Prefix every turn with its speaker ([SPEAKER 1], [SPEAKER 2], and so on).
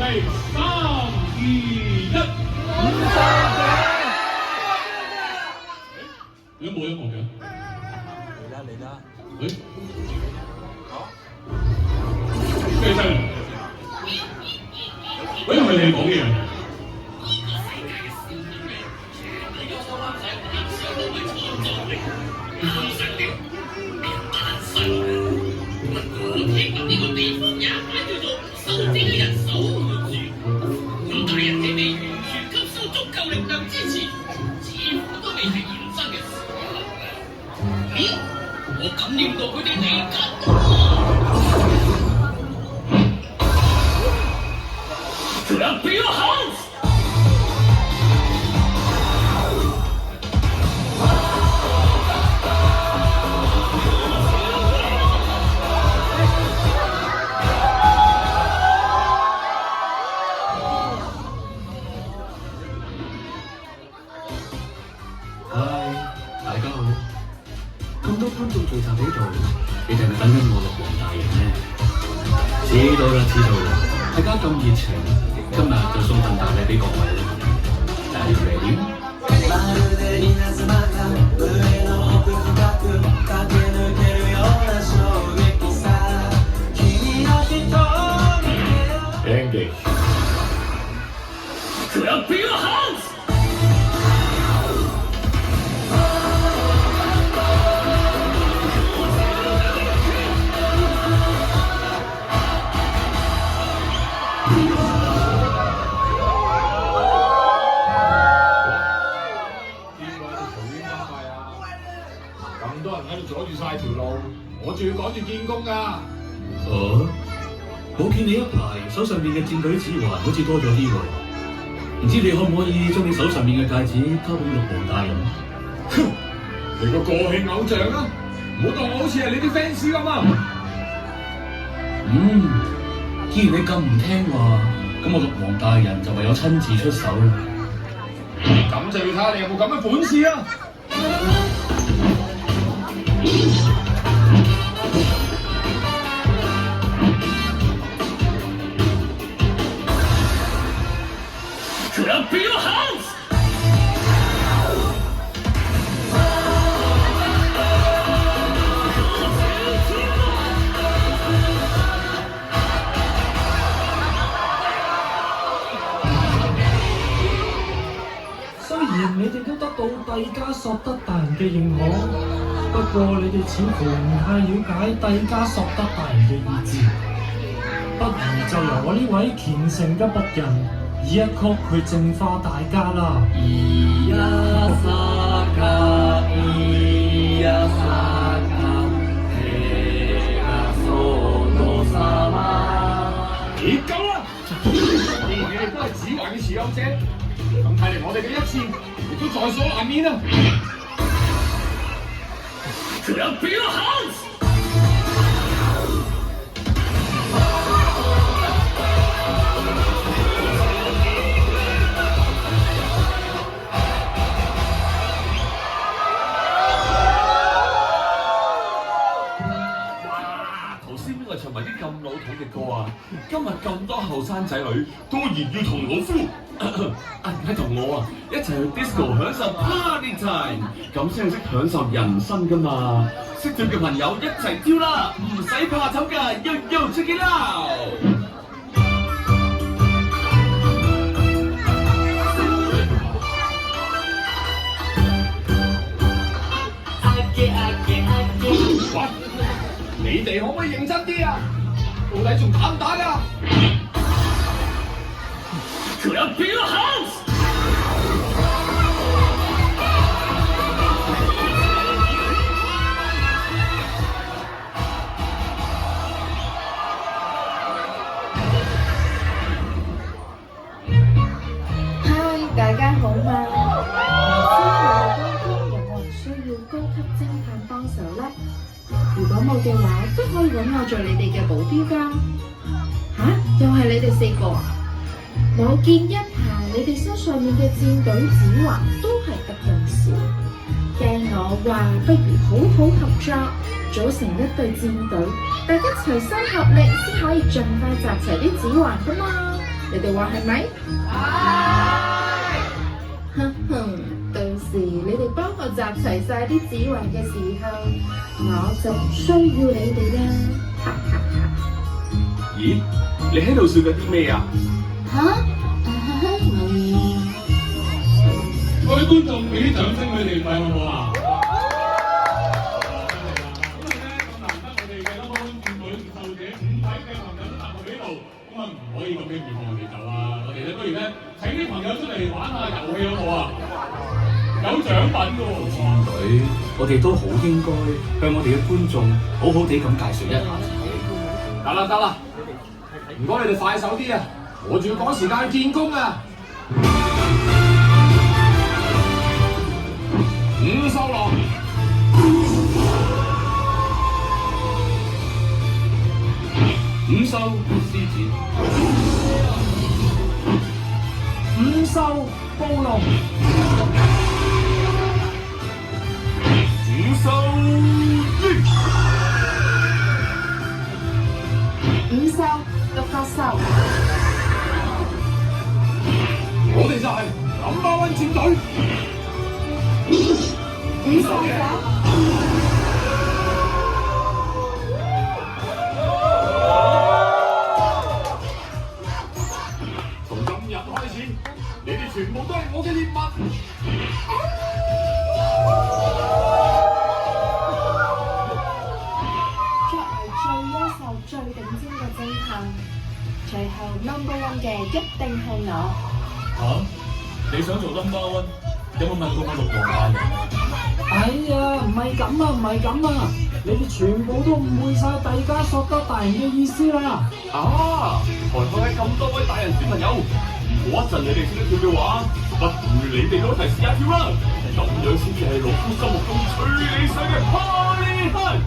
[SPEAKER 1] 3、2、1，你冇音樂嘅？
[SPEAKER 2] 嚟啦！
[SPEAKER 1] 誒，咩聲？喂，係咪你講嘢啊？
[SPEAKER 3] 呢個地方也叫做收精嘅人守唔住，咁大人你哋完全吸收足夠力量支持，似乎都未係現身嘅時候。咦？我感應到佢哋嚟緊喎！Clap your hands！
[SPEAKER 4] 大家好，咁多觀眾聚集喺度，你哋係咪等緊我玉皇大人呢？知道啦，知道啦，大家咁熱情，今日就送份大禮俾各位啦。Are you ready？ Engage。
[SPEAKER 3] Clap your hands！
[SPEAKER 1] 咁多人喺度阻住晒條路，我仲要趕住見工㗎。
[SPEAKER 4] 哦，冇見你一排手上面嘅戰隊指環好似多咗啲喎，唔知你可唔可以將你手上面嘅戒指交俾玉皇大人？
[SPEAKER 1] 哼，你個過氣偶像啊，唔好當我好似係你啲 fans 咁啊！
[SPEAKER 4] 既然你咁唔聽話，咁我玉皇大人就唯有親自出手啦。
[SPEAKER 1] 咁就要睇下你有冇咁嘅本事啊
[SPEAKER 3] ！Clap your hands！
[SPEAKER 5] 雖然你哋都得到帝加索德大人嘅認可，不過你哋似乎唔太了解帝加索德大人嘅意志，不如就由我呢位虔誠嘅僕人以一曲去淨化大家啦。
[SPEAKER 1] 咦，夠啦！既然你哋都係指環嘅持有者，咁睇嚟我哋嘅一戰亦都在所難免啊
[SPEAKER 3] ！Clap your hands！
[SPEAKER 2] 唱埋啲咁老土嘅歌啊！今日咁多後生仔女都然要同老夫係同我啊一齊去 disco 享受 party time， 咁先係識享受人生噶嘛！識跳嘅朋友一齊跳啦，唔使怕醜㗎，Yo check it out！
[SPEAKER 1] 你哋可唔可以認真啲啊？到底仲打唔打㗎
[SPEAKER 3] ？Clap your hands！
[SPEAKER 6] 嗨，大家好嘛？唔知你哋當中有冇人需要高級偵探幫手呢？如果冇嘅話，都可以揾我做你哋嘅保鏢㗎。又係你哋4個啊？我見一排你哋身上面嘅戰隊指環都係得咁少，驚我話不如好好合作，組成一隊戰隊，大家齊心合力先可以盡快集齊啲指環㗎嘛。你哋話係咪？哼哼，到時你哋幫我集齊晒啲指環嘅時候，我就唔需要你哋啦。
[SPEAKER 2] 咦？你喺度笑緊啲咩啊？
[SPEAKER 6] 冇嘢。
[SPEAKER 1] 各位觀眾，俾啲掌聲佢哋，唔係好唔好啊？唔可以咁輕易放人哋走啊！我哋咧不如咧請啲朋友出嚟玩下遊戲好唔好啊？有獎品㗎喎！
[SPEAKER 4] 戰隊，我哋都好應該向我哋嘅觀眾好好地咁介紹一下自己。
[SPEAKER 1] 得啦，唔該你哋快手啲啊！我仲要趕時間去見工啊！五獸狼，
[SPEAKER 4] 五獸獅子，
[SPEAKER 5] 五獸暴龍，
[SPEAKER 2] 五獸鷹，
[SPEAKER 6] 五獸獨角獸，
[SPEAKER 1] 我哋就係No.1戰隊。
[SPEAKER 6] 五獸手。
[SPEAKER 1] 從今日開始，你哋全部都係我嘅獵物。
[SPEAKER 6] 作為最優秀、最頂尖嘅偵探，最後No.1嘅一定係我。
[SPEAKER 2] 你想做No.1？有冇問過我6王大人？
[SPEAKER 5] 哎呀，唔係咁啊！你哋全部都誤會晒蒂加索德大人嘅意思啦！
[SPEAKER 2] 啊！台下嘅咁多位大人小朋友，如果一陣你哋識得跳嘅話，不如你哋都一齊試下跳啦！咁樣先至係老夫心目中最理想嘅 Party Time！